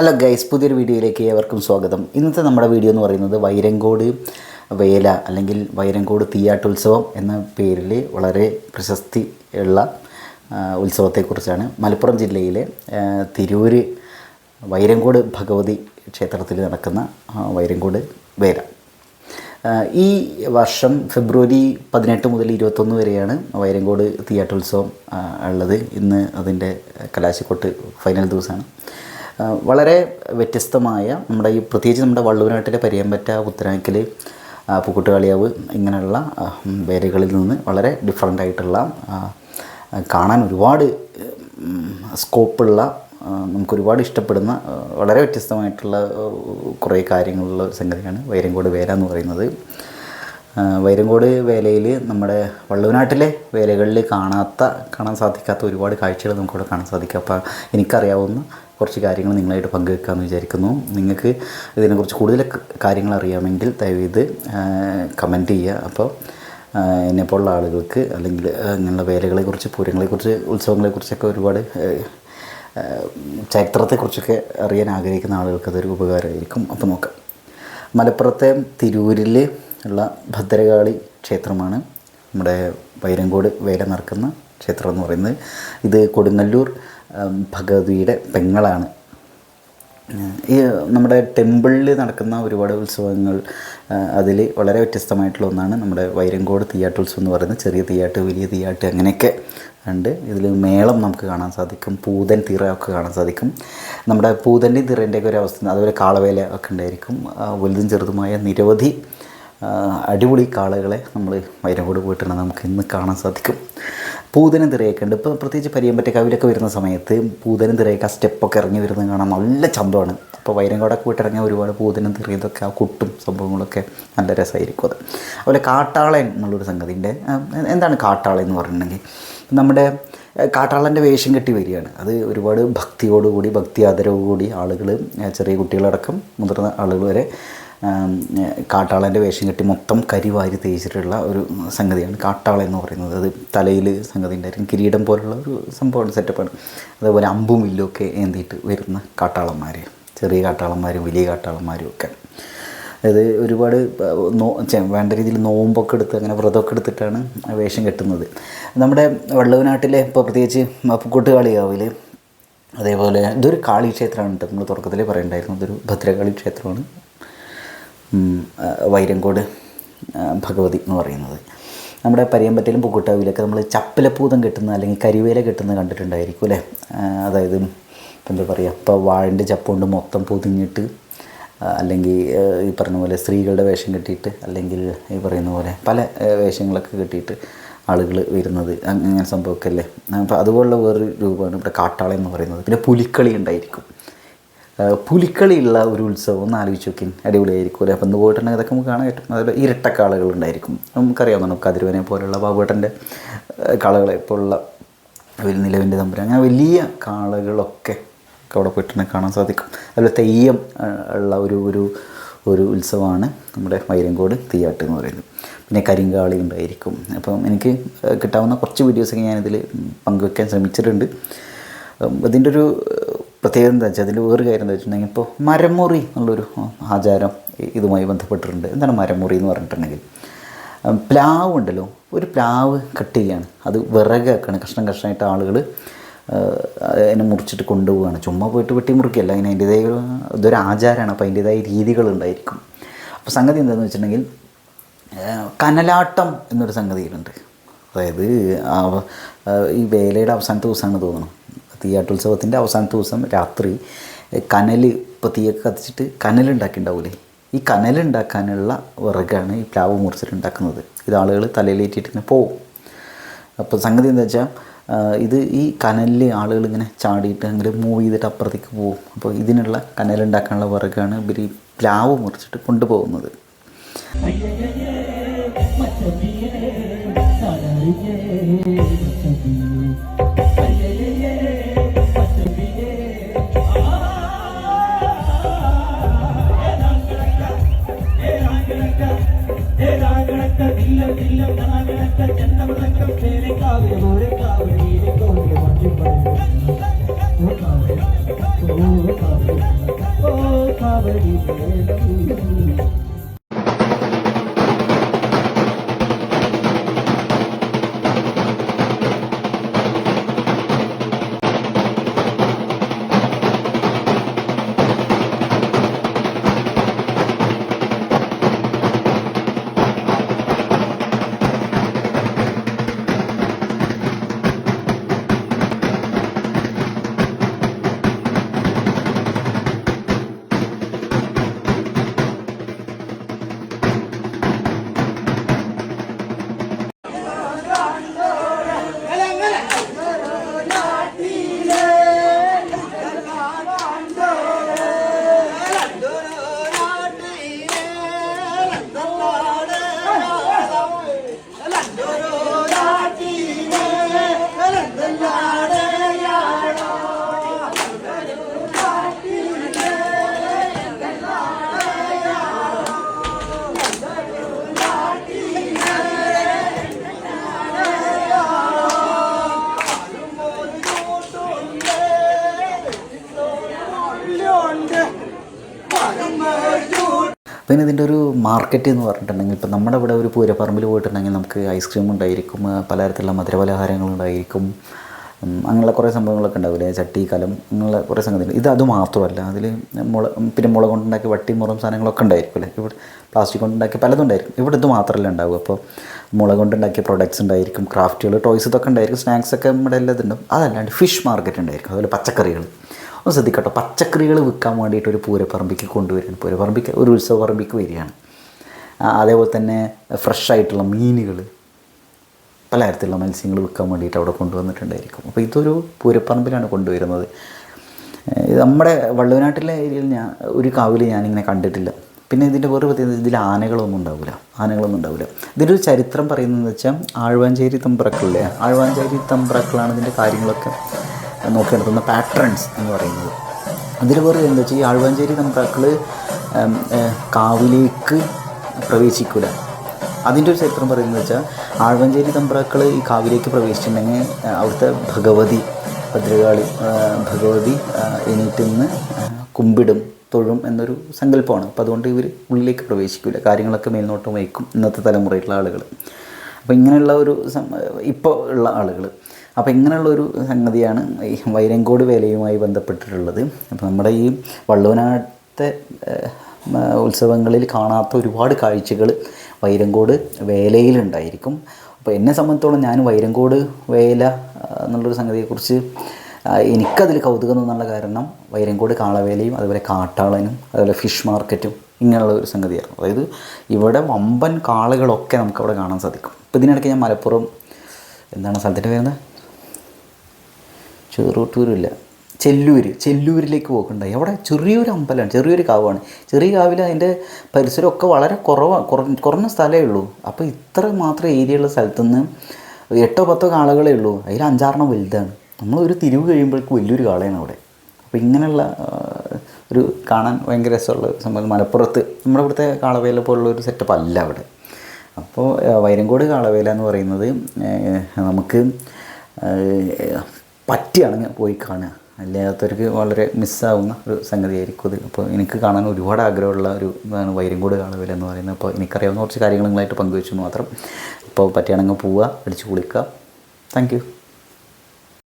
Hello guys, പുതിയൊരു വീഡിയോയിലേക്ക് ഏവർക്കും സ്വാഗതം. ഇന്നത്തെ നമ്മുടെ വീഡിയോ എന്ന് പറയുന്നത് വൈരങ്കോട് വേല അല്ലെങ്കിൽ വൈരങ്കോട് തീയാട്ടുത്സവം എന്ന പേരിൽ വളരെ പ്രശസ്തി ഉള്ള ഉത്സവത്തെക്കുറിച്ചാണ്. മലപ്പുറം ജില്ലയിലെ തിരൂര് വൈരങ്കോട് ഭഗവതി ക്ഷേത്രത്തിൽ നടക്കുന്ന വൈരങ്കോട് വേല. ഈ വർഷം ഫെബ്രുവരി 18 മുതൽ 21 വരെയാണ് വൈരങ്കോട് തീയാട്ടുത്സവം ഉള്ളത്. ഇന്ന് അതിൻ്റെ കലാശക്കൊട്ട് ഫൈനൽ ദിവസമാണ്. വളരെ വ്യത്യസ്തമായ നമ്മുടെ പ്രത്യേകിച്ച് നമ്മുടെ വള്ളുവനാട്ടിലെ പരിയമ്പറ്റ, പുത്തനാക്കൽ, പൂക്കുട്ടുകാളിയാവ് ഇങ്ങനെയുള്ള വേലകളിൽ നിന്ന് വളരെ ഡിഫറൻ്റ് ആയിട്ടുള്ള, കാണാൻ ഒരുപാട് സ്കോപ്പുള്ള, നമുക്കൊരുപാട് ഇഷ്ടപ്പെടുന്ന വളരെ വ്യത്യസ്തമായിട്ടുള്ള കുറേ കാര്യങ്ങളുള്ള സംഗതിയാണ് വൈരങ്കോട് വേല എന്ന് പറയുന്നത്. വൈരങ്കോട് വേലയിൽ നമ്മുടെ വള്ളുവനാട്ടിലെ വേലകളിൽ കാണാൻ സാധിക്കാത്ത ഒരുപാട് കാഴ്ചകൾ നമുക്കവിടെ കാണാൻ സാധിക്കും. അപ്പോൾ എനിക്കറിയാവുന്ന കുറച്ച് കാര്യങ്ങൾ നിങ്ങളായിട്ട് പങ്കുവെക്കാമെന്ന് വിചാരിക്കുന്നു. നിങ്ങൾക്ക് ഇതിനെക്കുറിച്ച് കൂടുതൽ കാര്യങ്ങൾ അറിയാമെങ്കിൽ ദയവേത് കമൻറ്റ് ചെയ്യുക. അപ്പോൾ എന്നെപ്പോലുള്ള ആളുകൾക്ക് അല്ലെങ്കിൽ ഇങ്ങനെയുള്ള വേലകളെക്കുറിച്ച്, പൂരങ്ങളെക്കുറിച്ച്, ഉത്സവങ്ങളെക്കുറിച്ചൊക്കെ ഒരുപാട് ചരിത്രത്തെക്കുറിച്ചൊക്കെ അറിയാൻ ആഗ്രഹിക്കുന്ന ആളുകൾക്ക് അതൊരു ഉപകാരമായിരിക്കും. അപ്പോൾ നോക്കാം. മലപ്പുറത്തെ തിരൂരിൽ ഉള്ള ഭദ്രകാളി ക്ഷേത്രമാണ് നമ്മുടെ വൈരങ്കോട് വേല നടക്കുന്ന ക്ഷേത്രം എന്ന് പറയുന്നത്. ഇത് കൊടുങ്ങല്ലൂർ ഭഗവതിയുടെ പെങ്ങളാണ്. ഈ നമ്മുടെ ടെമ്പിളിൽ നടക്കുന്ന ഒരുപാട് ഉത്സവങ്ങൾ, അതിൽ വളരെ വ്യത്യസ്തമായിട്ടുള്ള ഒന്നാണ് നമ്മുടെ വൈരങ്കോട് തീയാട്ടുത്സവം എന്ന് പറയുന്നത്. ചെറിയ തീയാട്ട്, വലിയ തീയാട്ട് അങ്ങനെയൊക്കെ ഉണ്ട്. ഇതിൽ മേളം നമുക്ക് കാണാൻ സാധിക്കും, പൂതൻ തിറ ഒക്കെ കാണാൻ സാധിക്കും. നമ്മുടെ പൂതൻ്റെയും തിറേൻ്റെയൊക്കെ ഒരു അവസ്ഥ, അതുപോലെ കാളവേല ഒക്കെ ഉണ്ടായിരിക്കും. വലുതും ചെറുതുമായ നിരവധി അടിപൊളി കാളകളെ നമ്മൾ വൈരങ്കോട് പോയിട്ടുണ്ടെങ്കിൽ നമുക്ക് ഇന്ന് കാണാൻ സാധിക്കും. പൂതനും തിറയൊക്കെ ഉണ്ട്. ഇപ്പോൾ പ്രത്യേകിച്ച് പരിയമ്പറ്റക്കാവിലൊക്കെ വരുന്ന സമയത്ത് പൂതനും തിറയൊക്കെ ആ സ്റ്റെപ്പൊക്കെ ഇറങ്ങി വരുന്നത് കാണാൻ നല്ല ചന്തമാണ്. അപ്പോൾ വൈരങ്കോടൊക്കെ പോയിട്ട് ഇറങ്ങിയ ഒരുപാട് പൂതനും തിറ ഇതൊക്കെ ആ കുട്ടും സംഭവങ്ങളൊക്കെ നല്ല രസമായിരിക്കും. അത് അതുപോലെ കാട്ടാളൻ എന്നുള്ളൊരു സംഗതിൻ്റെ. എന്താണ് കാട്ടാളൻ എന്ന് പറഞ്ഞിട്ടുണ്ടെങ്കിൽ, നമ്മുടെ കാട്ടാളൻ്റെ വേഷം കെട്ടി വരികയാണ്. അത് ഒരുപാട് ഭക്തിയോടുകൂടി, ഭക്തി ആദരവോടുകൂടി ആളുകൾ, ചെറിയ കുട്ടികളടക്കം മുതിർന്ന ആളുകൾ വരെ കാട്ടാളൻ്റെ വേഷം കെട്ടി മൊത്തം കരിവാരി തേച്ചിട്ടുള്ള ഒരു സംഗതിയാണ് കാട്ടാളൻ എന്ന് പറയുന്നത്. അത് തലയിൽ സംഗതി ഉണ്ടായിരിക്കും, കിരീടം പോലുള്ള ഒരു സംഭവമാണ്, സെറ്റപ്പാണ്. അതേപോലെ അമ്പും വില്ലും ഒക്കെ ഏന്തിയിട്ട് വരുന്ന കാട്ടാളന്മാർ, ചെറിയ കാട്ടാളന്മാരും വലിയ കാട്ടാളന്മാരും ഒക്കെ. അത് ഒരുപാട് വേണ്ട രീതിയിൽ നോമ്പൊക്കെ എടുത്ത് അങ്ങനെ വ്രതമൊക്കെ എടുത്തിട്ടാണ് വേഷം കെട്ടുന്നത്. നമ്മുടെ വള്ളുവനാട്ടിലെ ഇപ്പോൾ പ്രത്യേകിച്ച് പൂക്കുട്ടുകാളിയാവിൽ അതേപോലെ ഇതൊരു കാളി ക്ഷേത്രമാണ്. നമ്മൾ തുടക്കത്തിലേ പറയണ്ടായിരുന്നു, ഇതൊരു ഭദ്രകാളി ക്ഷേത്രമാണ് വൈരങ്കോട് ഭഗവതി എന്ന് പറയുന്നത്. നമ്മുടെ പരിയമ്പറ്റയിലും പൂക്കുട്ടാവിലൊക്കെ നമ്മൾ ചപ്പലപ്പൂതം കെട്ടുന്ന അല്ലെങ്കിൽ കരിവേല കെട്ടുന്നത് കണ്ടിട്ടുണ്ടായിരിക്കും അല്ലേ. അതായത് എന്താ പറയുക, ഇപ്പോൾ വാഴൻ്റെ ചപ്പ് കൊണ്ട് മൊത്തം പൊതിഞ്ഞിട്ട്, അല്ലെങ്കിൽ ഈ പറഞ്ഞ പോലെ സ്ത്രീകളുടെ വേഷം കെട്ടിയിട്ട്, അല്ലെങ്കിൽ ഈ പറയുന്ന പോലെ പല വേഷങ്ങളൊക്കെ കെട്ടിയിട്ട് ആളുകൾ വരുന്നത്, അങ്ങനെ സംഭവമൊക്കെ അല്ലേ. അപ്പോൾ അതുപോലുള്ള വേറൊരു രൂപമാണ് ഇവിടെ കാട്ടാളൻ എന്ന് പറയുന്നത്. പിന്നെ പുലിക്കളി ഉണ്ടായിരിക്കും. പുലിക്കളിയുള്ള ഒരു ഉത്സവം ഒന്ന് ആലോചിച്ച് നോക്കി, അടിപൊളിയായിരിക്കും അല്ലേ. അപ്പം ഇന്ന് പോയിട്ടുണ്ടെങ്കിൽ അതൊക്കെ നമുക്ക് കാണാൻ പറ്റും. അതുപോലെ ഇരട്ടക്കാളകൾ ഉണ്ടായിരിക്കും. നമുക്കറിയാവുന്ന കതിരവനെ പോലുള്ള ബാബുവേട്ടൻ്റെ കാളകളെ പോലുള്ള നിലവിൻ്റെ തമ്പുരാൻ, അങ്ങനെ വലിയ കാളകളൊക്കെ അവിടെ പോയിട്ടുണ്ടെങ്കിൽ കാണാൻ സാധിക്കും. അതുപോലെ തെയ്യം ഉള്ള ഒരു ഉത്സവമാണ് നമ്മുടെ വൈരങ്കോട് തീയാട്ട് എന്ന് പറയുന്നത്. പിന്നെ കരിങ്കാളി ഉണ്ടായിരിക്കും. അപ്പം എനിക്ക് കിട്ടാവുന്ന കുറച്ച് വീഡിയോസൊക്കെ ഞാനിതിൽ പങ്കുവെക്കാൻ ശ്രമിച്ചിട്ടുണ്ട്. ഇതിൻ്റെ ഒരു പ്രത്യേകത എന്താ വെച്ചാൽ, അതിൽ വേറൊരു കാര്യം എന്താ വെച്ചിട്ടുണ്ടെങ്കിൽ, ഇപ്പോൾ മരമുറി എന്നുള്ളൊരു ആചാരം ഇതുമായി ബന്ധപ്പെട്ടിട്ടുണ്ട്. എന്താണ് മരമുറി എന്ന് പറഞ്ഞിട്ടുണ്ടെങ്കിൽ, പ്ലാവ് ഉണ്ടല്ലോ, ഒരു പ്ലാവ് കട്ട് ചെയ്യുകയാണ്, അത് വിറകാക്കാണ്, കഷ്ണം കഷ്ണമായിട്ട് ആളുകൾ അതിനെ മുറിച്ചിട്ട് കൊണ്ടുപോവുകയാണ്. ചുമ്മാ പോയിട്ട് വെട്ടി മുറിക്കുകയല്ല, അതിന് അതിൻ്റേതായ ഇതൊരു ആചാരമാണ്. അപ്പോൾ അതിൻ്റേതായ രീതികളുണ്ടായിരിക്കും. അപ്പോൾ സംഗതി എന്താണെന്ന് വെച്ചിട്ടുണ്ടെങ്കിൽ, കനലാട്ടം എന്നൊരു സംഗതിയിലുണ്ട്. അതായത് ഈ വേലയുടെ അവസാനത്തെ ദിവസമാണ് തോന്നുന്നു, തീയാട്ടുത്സവത്തിൻ്റെ അവസാനത്തെ ദിവസം രാത്രി കനൽ, ഇപ്പോൾ തീയൊക്കെ കത്തിച്ചിട്ട് കനലുണ്ടാക്കിയിട്ടുണ്ടാവില്ലേ, ഈ കനലുണ്ടാക്കാനുള്ള വിറകാണ് ഈ പ്ലാവ് മുറിച്ചിട്ടുണ്ടാക്കുന്നത്. ഇത് ആളുകൾ തലയിലേറ്റിട്ട് ഇങ്ങനെ പോവും. അപ്പോൾ സംഗതി എന്താ വെച്ചാൽ, ഇത് ഈ കനലിൽ ആളുകൾ ഇങ്ങനെ ചാടിയിട്ട് അങ്ങനെ മൂവ് ചെയ്തിട്ട് അപ്പുറത്തേക്ക് പോവും. അപ്പോൾ ഇതിനുള്ള കനലുണ്ടാക്കാനുള്ള വിറകാണ് ഇവർ ഈ പ്ലാവ് മുറിച്ചിട്ട് കൊണ്ടുപോകുന്നത്. പിന്നെ ഇതിൻ്റെ ഒരു മാർക്കറ്റ് എന്ന് പറഞ്ഞിട്ടുണ്ടെങ്കിൽ ഇപ്പം നമ്മുടെ ഇവിടെ ഒരു പൂരപ്പറമ്പിൽ പോയിട്ടുണ്ടെങ്കിൽ നമുക്ക് ഐസ്ക്രീം ഉണ്ടായിരിക്കും, പലതരത്തിലുള്ള മധുരപലഹാരങ്ങളുണ്ടായിരിക്കും, അങ്ങനെയുള്ള കുറേ സംഭവങ്ങളൊക്കെ ഉണ്ടാവില്ലേ, ചട്ടി കലം അങ്ങനെയുള്ള കുറേ സംഗതികൾ. ഇത് അത് മാത്രമല്ല, അതിൽ പിന്നെ മുള കൊണ്ടുണ്ടാക്കിയ വട്ടി മുറം സാധനങ്ങളൊക്കെ ഉണ്ടായിരിക്കും അല്ലേ. ഇവിടെ പ്ലാസ്റ്റിക് കൊണ്ടുണ്ടാക്കിയ പലതും ഉണ്ടായിരിക്കും. ഇവിടെ ഇത് മാത്രമല്ല ഉണ്ടാവും. അപ്പോൾ മുള കൊണ്ടുണ്ടാക്കിയ പ്രൊഡക്ട്സ് ഉണ്ടായിരിക്കും, ക്രാഫ്റ്റുകൾ, ടോയ്സ് ഇതൊക്കെ ഉണ്ടായിരിക്കും, സ്നാക്സൊക്കെ നമ്മുടെ എല്ലാം ഇതുണ്ടാവും. അതല്ലാണ്ട് ഫിഷ് മാർക്കറ്റ് ഉണ്ടായിരിക്കും, അതുപോലെ പച്ചക്കറികൾ. ഒന്ന് ശ്രദ്ധിക്കട്ടോ, പച്ചക്കറികൾ വിൽക്കാൻ വേണ്ടിയിട്ട് ഒരു പൂരപ്പറമ്പിക്ക് കൊണ്ടുവരികയാണ്. പൂരപ്പറമ്പിക്ക് ഒരു ഉത്സവ പറമ്പിക്ക് വരികയാണ്. അതേപോലെ തന്നെ ഫ്രഷ് ആയിട്ടുള്ള മീനുകൾ, പലതരത്തിലുള്ള മത്സ്യങ്ങൾ വിൽക്കാൻ വേണ്ടിയിട്ട് അവിടെ കൊണ്ടുവന്നിട്ടുണ്ടായിരിക്കും. അപ്പോൾ ഇതൊരു പൂരപ്പറമ്പിലാണ് കൊണ്ടുവരുന്നത്. നമ്മുടെ വള്ളുവനാട്ടിലെ ഏരിയയിൽ ഒരു കാവിൽ ഞാനിങ്ങനെ കണ്ടിട്ടില്ല. പിന്നെ ഇതിൻ്റെ വേറെ പ്രത്യേകത, ഇതിൽ ആനകളൊന്നും ഉണ്ടാവില്ല. ഇതിൻ്റെ ഒരു ചരിത്രം പറയുന്നതെന്ന് വെച്ചാൽ ആഴ്വാഞ്ചേരി തമ്പ്രാക്കളില്ലേ, ആഴ്വാഞ്ചേരി തമ്പ്രാക്കളാണ് ഇതിൻ്റെ കാര്യങ്ങളൊക്കെ നോക്കി നടത്തുന്ന പാട്രൺസ് എന്ന് പറയുന്നത്. അതിൽ വേറെ എന്താ വെച്ചാൽ ഈ ആഴ്വാഞ്ചേരി തമ്പ്രാക്കൾ കാവിലേക്ക് പ്രവേശിക്കില്ല. അതിൻ്റെ ഒരു ചരിത്രം പറയുന്നത് വെച്ചാൽ ആഴ്വാഞ്ചേരി തമ്പ്രാക്കൾ ഈ കാവിലേക്ക് പ്രവേശിച്ചിട്ടുണ്ടെങ്കിൽ അവിടുത്തെ ഭഗവതി ഭദ്രകാളി ഭഗവതി എണീറ്റ് നിന്ന് കുമ്പിടും തൊഴും എന്നൊരു സങ്കല്പമാണ്. അപ്പോൾ അതുകൊണ്ട് ഇവർ ഉള്ളിലേക്ക് പ്രവേശിക്കില്ല, കാര്യങ്ങളൊക്കെ മേൽനോട്ടം വയ്ക്കും ഇന്നത്തെ തലമുറയിലുള്ള ആളുകൾ. അപ്പോൾ ഇങ്ങനെയുള്ള ഒരു ഇപ്പോൾ ഉള്ള ആളുകൾ. അപ്പോൾ ഇങ്ങനെയുള്ളൊരു സംഗതിയാണ് ഈ വൈരങ്കോട് വേലയുമായി ബന്ധപ്പെട്ടിട്ടുള്ളത്. അപ്പോൾ നമ്മുടെ ഈ വള്ളുവനാട്ടെ ഉത്സവങ്ങളിൽ കാണാത്ത ഒരുപാട് കാഴ്ചകൾ വൈരങ്കോട് വേലയിലുണ്ടായിരിക്കും. അപ്പോൾ എന്നെ സംബന്ധിച്ചോളം ഞാൻ വൈരങ്കോട് വേല എന്നുള്ളൊരു സംഗതിയെക്കുറിച്ച് എനിക്കതിൽ കൗതുകം എന്നുള്ള കാരണം വൈരങ്കോട് കാളവേലയും അതുപോലെ കാട്ടാളനും അതുപോലെ ഫിഷ് മാർക്കറ്റും ഇങ്ങനെയുള്ള ഒരു സംഗതിയാണ്. അതായത് ഇവിടെ വമ്പൻ കാളകളൊക്കെ നമുക്കവിടെ കാണാൻ സാധിക്കും. ഇപ്പോൾ ഇതിനിടയ്ക്ക് ഞാൻ മലപ്പുറം എന്താണ് സ്ഥലത്തിൻ്റെ പേരുന്നത്, ചെറുട്ടൂരില്ല, ചെല്ലൂരിലേക്ക് പോക്കുണ്ടായി. അവിടെ ചെറിയൊരു അമ്പലമാണ്, ചെറിയൊരു കാവാണ്. ചെറിയ കാവിൽ അതിൻ്റെ പരിസരമൊക്കെ വളരെ കുറഞ്ഞ സ്ഥലമേ ഉള്ളൂ. അപ്പോൾ ഇത്ര മാത്രം ഏരിയയുള്ള സ്ഥലത്തുനിന്ന് 8-10 കാളകളേ ഉള്ളൂ, അതിൽ 5-6 വലുതാണ്. നമ്മളൊരു തിരിവ് കഴിയുമ്പോഴേക്കും വലിയൊരു കാളയാണ് അവിടെ. അപ്പോൾ ഇങ്ങനെയുള്ള ഒരു കാണാൻ ഭയങ്കര രസമുള്ള സംഭവം മലപ്പുറത്ത് നമ്മുടെ ഇവിടുത്തെ കാളവേല പോലുള്ള ഒരു സെറ്റപ്പ് അല്ല അവിടെ. അപ്പോൾ വൈരങ്കോട് കാളവേല എന്ന് പറയുന്നത് നമുക്ക് പറ്റിയാണെങ്കിൽ പോയി കാണുക, അല്ലാത്തവർക്ക് വളരെ മിസ്സാവുന്ന ഒരു സംഗതിയായിരിക്കും അത്. അപ്പോൾ എനിക്ക് കാണാൻ ഒരുപാട് ആഗ്രഹമുള്ള ഒരു ഇതാണ് വൈരങ്കോട് കാളവേല എന്ന് പറയുന്നത്. അപ്പോൾ എനിക്കറിയാവുന്ന കുറച്ച് കാര്യങ്ങൾ നിങ്ങളായിട്ട് പങ്കുവെച്ചു മാത്രം. അപ്പോൾ പറ്റിയാണെങ്കിൽ പോവുക, അടിച്ച് കുളിക്കുക. Thank you.